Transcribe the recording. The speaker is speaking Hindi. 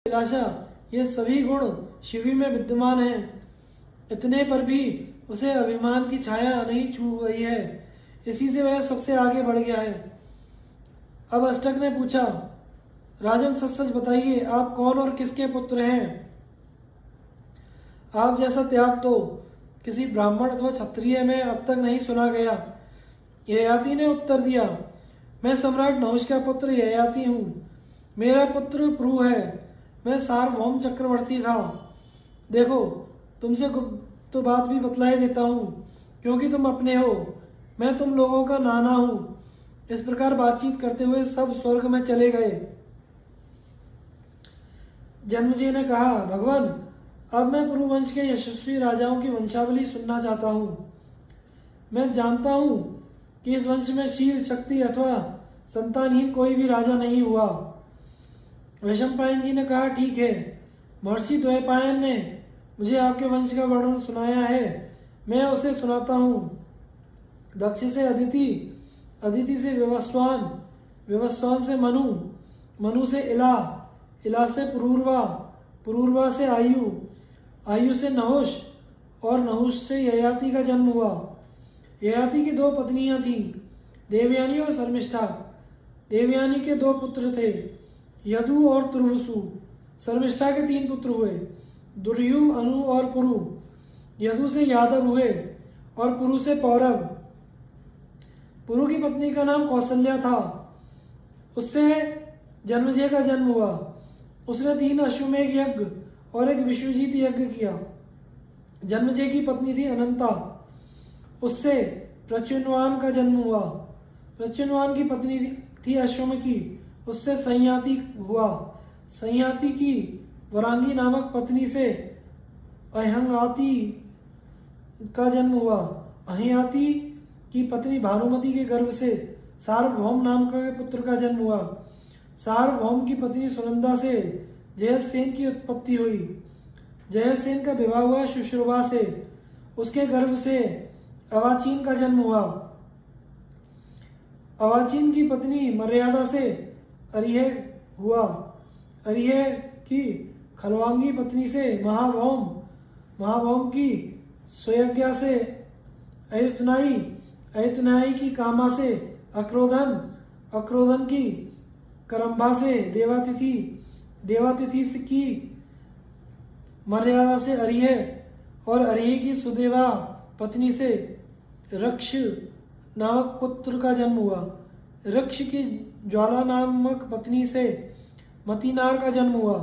अभिलाषा, ये सभी गुण शिवी में विद्यमान हैं। इतने पर भी उसे अभिमान की छाया नहीं छू गई है। इसी से वह सबसे आगे बढ़ गया है। अब अष्टक ने पूछा, राजन सच सच बताइए, आप कौन और किसके पुत्र हैं? आप जैसा त्याग तो किसी ब्राह्मण अथवा क्षत्रिय में अब तक नहीं सुना गया। ययाति ने उत्तर दिया, मैं सम्राट नहुष का पुत्र ययाति हूँ। मेरा पुत्र प्रु है। मैं सार्वभौम चक्रवर्ती था। देखो, तुमसे गुप्त बात भी बतलाई देता हूँ, क्योंकि तुम अपने हो, मैं तुम लोगों का नाना हूँ। इस प्रकार बातचीत करते हुए सब स्वर्ग में चले गए। जन्मेजय ने कहा, भगवान, अब मैं पुरुवंश के यशस्वी राजाओं की वंशावली सुनना चाहता हूँ। मैं जानता हूँ कि इस वंश में शील, शक्ति अथवा संतानहीन कोई भी राजा नहीं हुआ। वैशंपायन जी ने कहा, ठीक है, महर्षि द्वैपायन ने मुझे आपके वंश का वर्णन सुनाया है, मैं उसे सुनाता हूँ। दक्ष से अदिति, अदिति से विवस्वान, विवस्वान से मनु, मनु से इला, इला से पुरूरवा, पुरूरवा से आयु, आयु से नहुष और नहुष से ययाति का जन्म हुआ। ययाति की 2 पत्नियां थीं, देवयानी और शर्मिष्ठा। देवयानी के 2 पुत्र थे, यदु और तुर्वसु। शर्मिष्ठा के 3 पुत्र हुए, दुर्यु, अनु और पुरु। यदु से यादव हुए और पुरु से पौरव। पुरु की पत्नी का नाम कौशल्या था। उससे जन्मेजय का जन्म हुआ। उसने 3 अश्वमेध यज्ञ और एक विश्वजीत यज्ञ किया। जन्मेजय की पत्नी थी अनंता। उससे प्रच्युन्वान का जन्म हुआ। प्रच्युन्वान की पत्नी थी अश्वमकी। उससे संयाति हुआ। संयाति की वरांगी नामक पत्नी से अहंगाति का जन्म हुआ। अहंयाति की पत्नी भानुमति के गर्भ से सार्वभौम नाम के पुत्र का जन्म हुआ। सार्वभौम की पत्नी सुनंदा से जयसेन की उत्पत्ति हुई। जयसेन का विवाह हुआ शुश्रुवा से। उसके गर्भ से अवाचीन का जन्म हुआ। अवाचीन की पत्नी मर्यादा से अरिह हुआ। अरिह की खलवांगी पत्नी से महाभौम, महाभौम की स्वयज्ञा से अयुतनाई, अयुतनाई की कामा से अक्रोधन, अक्रोधन की करम्भा से देवातिथि, देवातिथि की मर्यादा से अरिह और अरिह की सुदेवा पत्नी से रक्ष नामक पुत्र का जन्म हुआ। रक्ष की ज्वाला नामक पत्नी से मतीनार का जन्म हुआ।